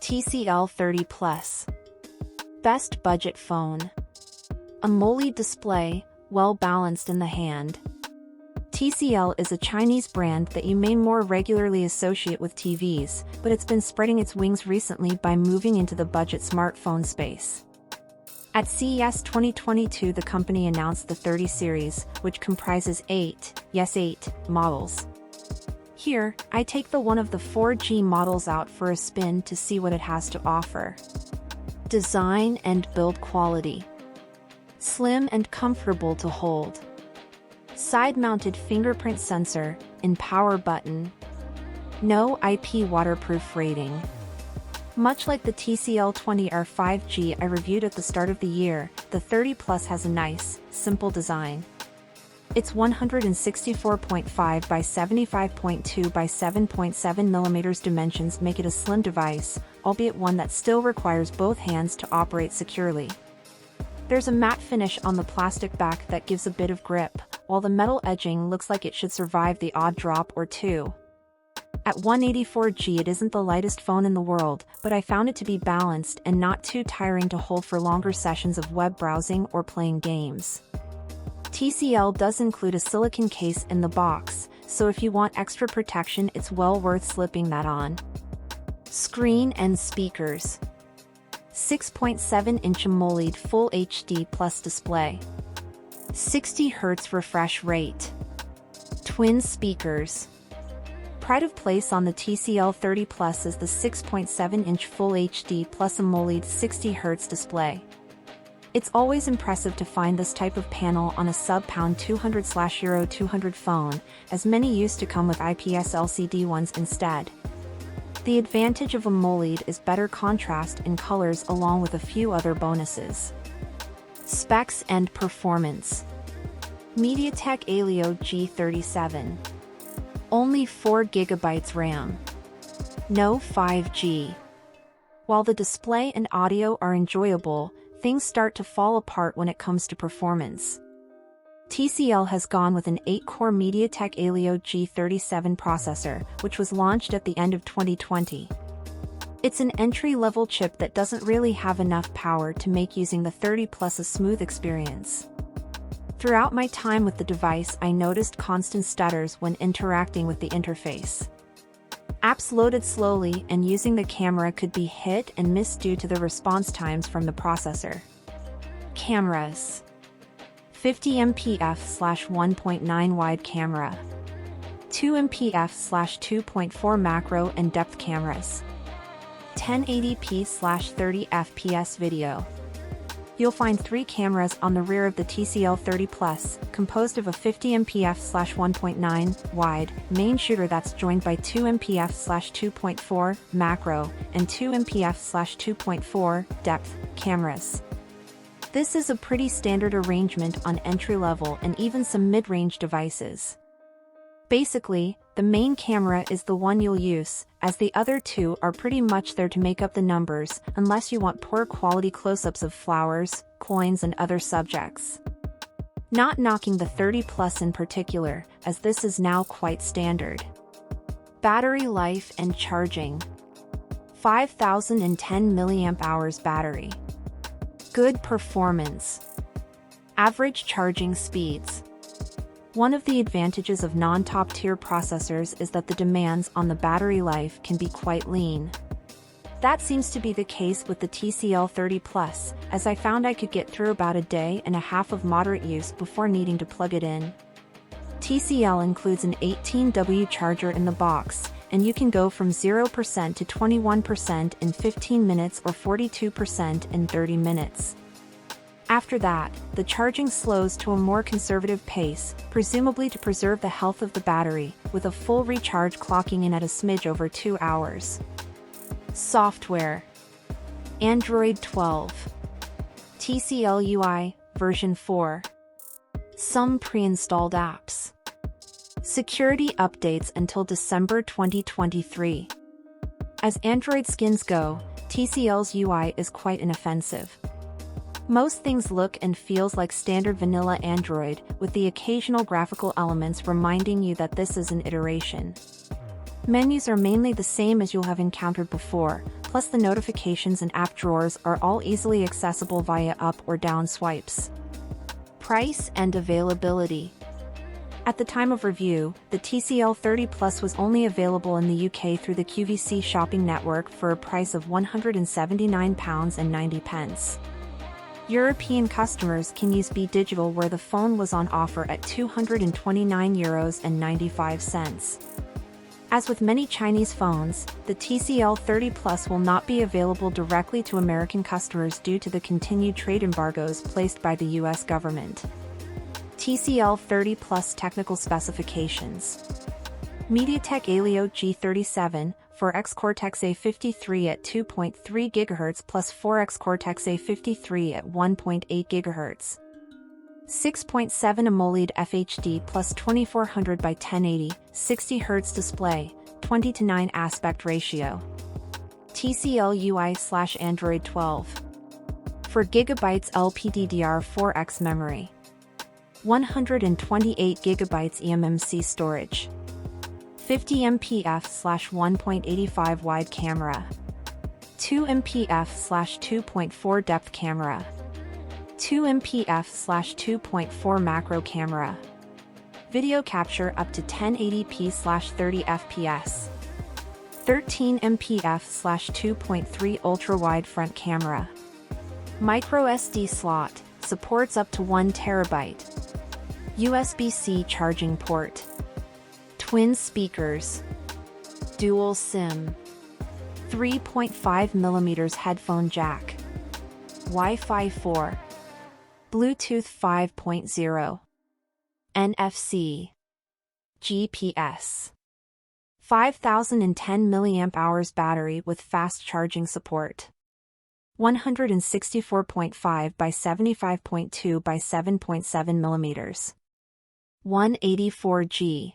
TCL 30 Plus. Best budget phone. AMOLED display, well balanced in the hand. TCL is a Chinese brand that you may more regularly associate with TVs, but it's been spreading its wings recently by moving into the budget smartphone space. At CES 2022, the company announced the 30 series, which comprises 8 models. Here, I take one of the 4G models out for a spin to see what it has to offer. Design and build quality. Slim and comfortable to hold. Side-mounted fingerprint sensor, in power button. No IP waterproof rating. Much like the TCL 20R 5G I reviewed at the start of the year, the 30 Plus has a nice, simple design. Its 164.5 by 75.2 by 7.7 mm dimensions make it a slim device, albeit one that still requires both hands to operate securely. There's a matte finish on the plastic back that gives a bit of grip, while the metal edging looks like it should survive the odd drop or two. At 184G, it isn't the lightest phone in the world, but I found it to be balanced and not too tiring to hold for longer sessions of web browsing or playing games. TCL does include a silicone case in the box, so if you want extra protection, it's well worth slipping that on. Screen and speakers. 6.7-inch AMOLED Full HD Plus display. 60 Hz refresh rate. Twin speakers. Pride of place on the TCL 30 Plus is the 6.7-inch Full HD Plus AMOLED 60 Hz display. It's always impressive to find this type of panel on a sub-pound 200/ €200 phone, as many used to come with IPS LCD ones instead. The advantage of AMOLED is better contrast in colors along with a few other bonuses. Specs and performance. MediaTek Helio G37. Only 4GB RAM. No 5G. While the display and audio are enjoyable, things start to fall apart when it comes to performance. TCL has gone with an 8-core MediaTek Helio G37 processor, which was launched at the end of 2020. It's an entry-level chip that doesn't really have enough power to make using the 30 Plus a smooth experience. Throughout my time with the device, I noticed constant stutters when interacting with the interface. Apps loaded slowly, and using the camera could be hit and miss due to the response times from the processor. Cameras. 50MP f/1.9 wide camera. 2MP f/2.4 macro and depth cameras. 1080p/30 fps video. You'll find 3 cameras on the rear of the TCL 30 Plus, composed of a 50MP f/1.9 wide main shooter that's joined by 2MP f/2.4 macro and 2MP f/2.4 depth cameras. This is a pretty standard arrangement on entry-level and even some mid-range devices. Basically, the main camera is the one you'll use, as the other two are pretty much there to make up the numbers, unless you want poor quality close-ups of flowers, coins and other subjects. Not knocking the 30 Plus in particular, as this is now quite standard. Battery life and charging. 5010 mAh battery. Good performance. Average charging speeds. One of the advantages of non-top-tier processors is that the demands on the battery life can be quite lean. That seems to be the case with the TCL 30 Plus, as I found I could get through about a day and a half of moderate use before needing to plug it in. TCL includes an 18W charger in the box, and you can go from 0% to 21% in 15 minutes or 42% in 30 minutes. After that, the charging slows to a more conservative pace, presumably to preserve the health of the battery, with a full recharge clocking in at a smidge over 2 hours. Software. Android 12. TCL UI, version 4. Some pre-installed apps. Security updates until December 2023. As Android skins go, TCL's UI is quite inoffensive. Most things look and feels like standard vanilla Android, with the occasional graphical elements reminding you that this is an iteration. Menus are mainly the same as you'll have encountered before, plus the notifications and app drawers are all easily accessible via up or down swipes. Price and availability. At the time of review, the TCL 30 Plus was only available in the UK through the QVC shopping network for a price of £179.90. European customers can use B Digital where the phone was on offer at €229.95. As with many Chinese phones, the TCL 30 Plus will not be available directly to American customers due to the continued trade embargoes placed by the US government. TCL 30 Plus technical specifications. MediaTek Helio G37, 4X Cortex-A53 at 2.3 GHz plus 4X Cortex-A53 at 1.8 GHz. 6.7 AMOLED FHD plus 2400 by 1080, 60 Hz display, 20:9 aspect ratio. TCL UI/Android 12. 4 GB LPDDR4x Memory. 128 GB eMMC storage. 50 MP/1.85 wide camera. 2 MP/2.4 depth camera. 2 MP/2.4 macro camera. Video capture up to 1080p/30 fps. 13 MP/2.3 ultrawide front camera. Micro SD slot, supports up to 1 TB. USB-C charging port. Twin speakers. Dual SIM. 3.5mm headphone jack. Wi-Fi 4. Bluetooth 5.0. NFC. GPS. 5010 mAh battery with fast charging support. 164.5 by 75.2 by 7.7 mm. 184G.